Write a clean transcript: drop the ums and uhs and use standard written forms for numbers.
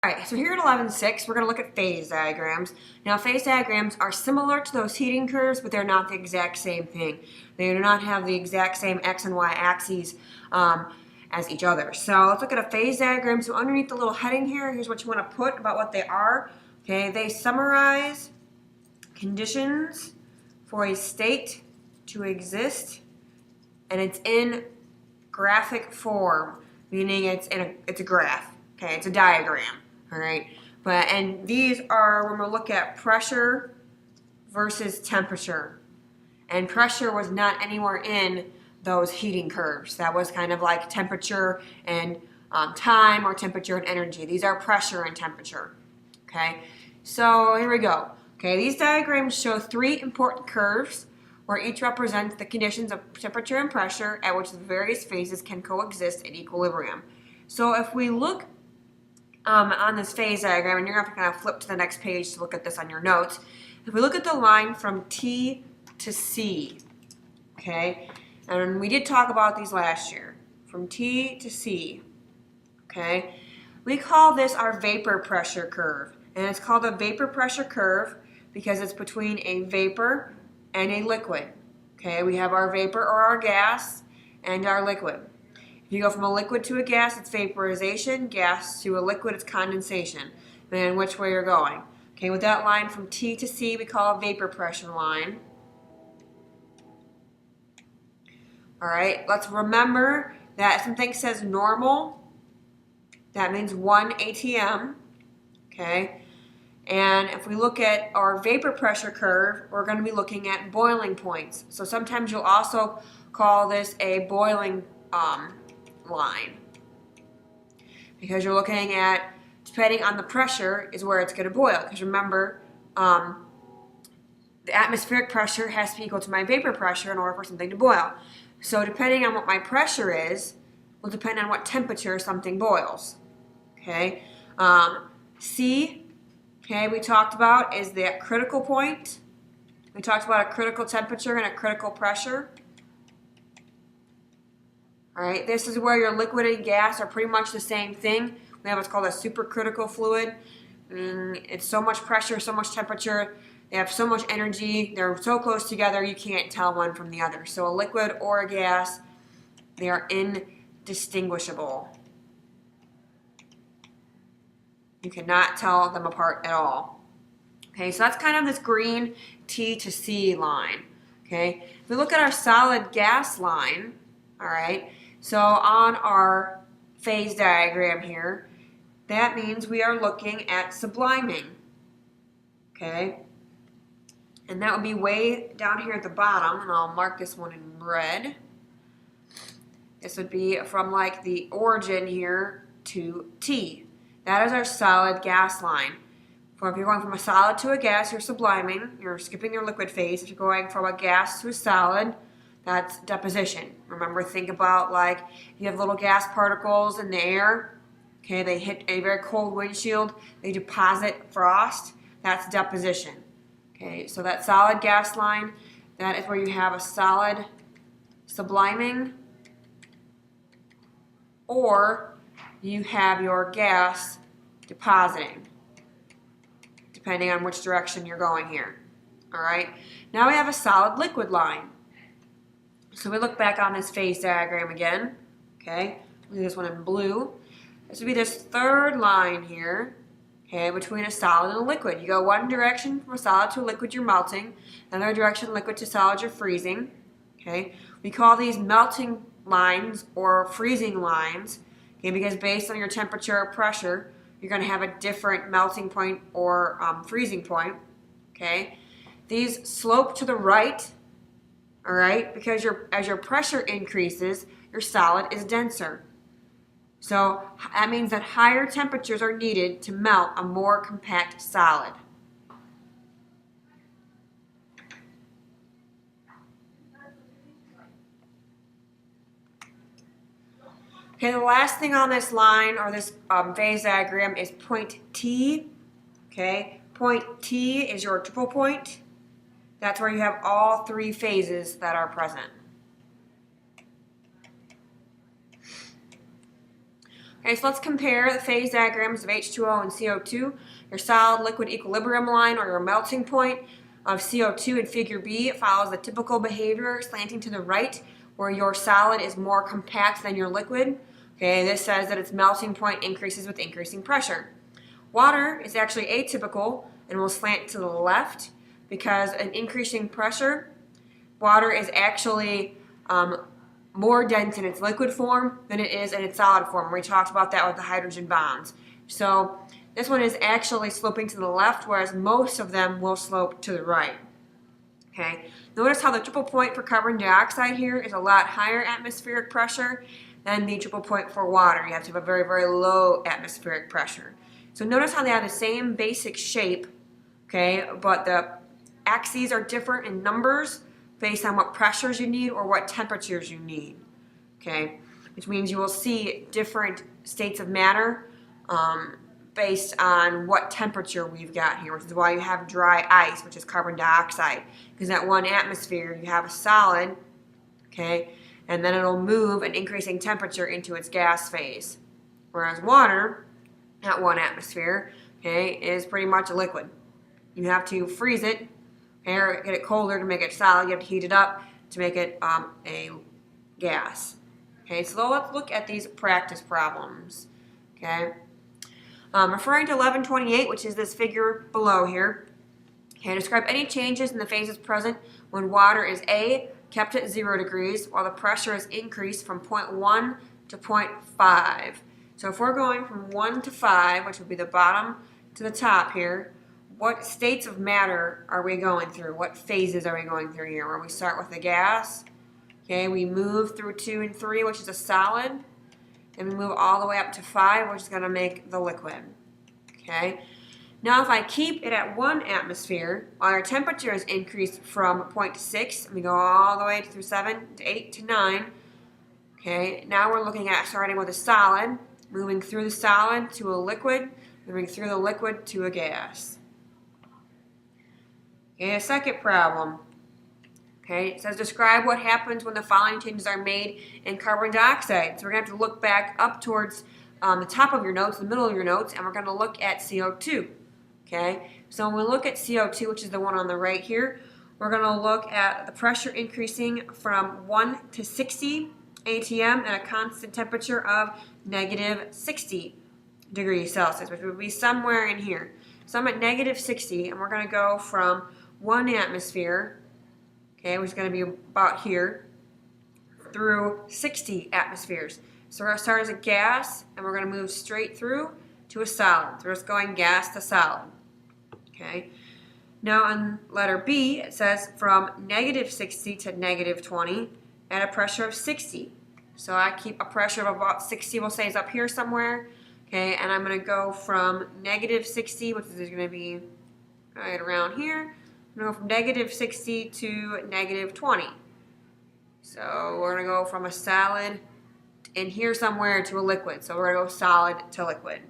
Alright, so here at 11.6, we're going to look at phase diagrams. Now, phase diagrams are similar to those heating curves, but they're not the exact same thing. They do not have the exact same x and y axes as each other. So let's look at a phase diagram. So underneath the little heading here, here's what you want to put about what they are. Okay, they summarize conditions for a state to exist, and it's in graphic form, meaning it's a graph. Okay, it's a diagram. All right, and these are when we look at pressure versus temperature, and pressure was not anywhere in those heating curves. That was kind of like temperature and time, or temperature and energy. These are pressure and temperature. Okay, so here we go. Okay, these diagrams show three important curves where each represents the conditions of temperature and pressure at which the various phases can coexist in equilibrium. So if we look on this phase diagram, and you're going to have to kind of flip to the next page to look at this on your notes. If we look at the line from T to C, okay, and we did talk about these last year, from T to C, okay, we call this our vapor pressure curve, and it's called a vapor pressure curve because it's between a vapor and a liquid. Okay, we have our vapor or our gas and our liquid. If you go from a liquid to a gas, it's vaporization. Gas to a liquid, it's condensation. Then which way you're going. Okay, with that line from T to C, we call a vapor pressure line. All right, let's remember that if something says normal, that means 1 atm. Okay, and if we look at our vapor pressure curve, we're going to be looking at boiling points. So sometimes you'll also call this a boiling line, because you're looking at, depending on the pressure, is where it's going to boil. Because remember, the atmospheric pressure has to be equal to my vapor pressure in order for something to boil. So depending on what my pressure is, will depend on what temperature something boils. Okay, C, okay, we talked about is the critical point. We talked about a critical temperature and a critical pressure. All right, this is where your liquid and gas are pretty much the same thing. We have what's called a supercritical fluid. It's so much pressure, so much temperature. They have so much energy. They're so close together, you can't tell one from the other. So a liquid or a gas, they are indistinguishable. You cannot tell them apart at all. Okay, so that's kind of this green T to C line. Okay, if we look at our solid gas line, all right, so on our phase diagram here, that means we are looking at subliming. Okay, and that would be way down here at the bottom, and I'll mark this one in red. This would be from like the origin here to T. That is our solid gas line. So if you're going from a solid to a gas, you're subliming. You're skipping your liquid phase. If you're going from a gas to a solid, that's deposition. Remember, think about like you have little gas particles in the air. Okay, they hit a very cold windshield. They deposit frost. That's deposition. Okay, so that solid gas line, that is where you have a solid subliming, or you have your gas depositing, depending on which direction you're going here. All right, now we have a solid liquid line. So we look back on this phase diagram again. Okay, we'll do this one in blue. This would be this third line here, okay, between a solid and a liquid. You go one direction from a solid to a liquid, you're melting. Another direction, liquid to solid, you're freezing. Okay, we call these melting lines or freezing lines, okay, because based on your temperature or pressure, you're going to have a different melting point or freezing point. Okay, these slope to the right. All right, because as your pressure increases, your solid is denser. So that means that higher temperatures are needed to melt a more compact solid. Okay, the last thing on this line or this phase diagram is point T. Okay, point T is your triple point. That's where you have all three phases that are present. Okay, so let's compare the phase diagrams of H2O and CO2. Your solid-liquid equilibrium line, or your melting point of CO2 in figure B, it follows the typical behavior slanting to the right, where your solid is more compact than your liquid. Okay, this says that its melting point increases with increasing pressure. Water is actually atypical and will slant to the left because an increasing pressure, water is actually more dense in its liquid form than it is in its solid form. We talked about that with the hydrogen bonds. So this one is actually sloping to the left, whereas most of them will slope to the right. Okay. Notice how the triple point for carbon dioxide here is a lot higher atmospheric pressure than the triple point for water. You have to have a very, very low atmospheric pressure. So notice how they have the same basic shape, okay, but the axes are different in numbers based on what pressures you need or what temperatures you need, okay, which means you will see different states of matter based on what temperature we've got here, which is why you have dry ice, which is carbon dioxide, because at 1 atmosphere you have a solid, okay, and then it'll move an increasing temperature into its gas phase, whereas water at 1 atmosphere, okay, is pretty much a liquid. You have to freeze it, or get it colder to make it solid. You have to heat it up to make it a gas. Okay, so let's look at these practice problems. Okay, referring to 1128, which is this figure below here. Okay, describe any changes in the phases present when water is A, kept at 0 degrees, while the pressure is increased from 0.1 to 0.5. So if we're going from 1 to 5, which would be the bottom to the top here, what states of matter are we going through? What phases are we going through here? Where we start with the gas, okay, we move through 2 and 3, which is a solid, and we move all the way up to 5, which is going to make the liquid. Okay. Now if I keep it at 1 atmosphere, while our temperature is increased from 0.6, and we go all the way through 7 to 8 to 9, okay, now we're looking at starting with a solid, moving through the solid to a liquid, moving through the liquid to a gas. Okay, a second problem. Okay, it says describe what happens when the following changes are made in carbon dioxide. So we're going to have to look back up towards the top of your notes, the middle of your notes, and we're going to look at CO2. Okay, so when we look at CO2, which is the one on the right here, we're going to look at the pressure increasing from 1 to 60 atm at a constant temperature of negative 60 degrees Celsius, which would be somewhere in here. So I'm at negative 60, and we're going to go from 1 atmosphere, okay, which is going to be about here, through 60 atmospheres. So we're going to start as a gas, and we're going to move straight through to a solid. So we're just going gas to solid. Okay. Now on letter B, it says from negative 60 to negative 20 at a pressure of 60. So I keep a pressure of about 60, we'll say is up here somewhere. Okay, and I'm going to go from negative 60, which is going to be right around here. I'm going to go from negative 60 to negative 20. So we're going to go from a solid in here somewhere to a liquid. So we're going to go solid to liquid.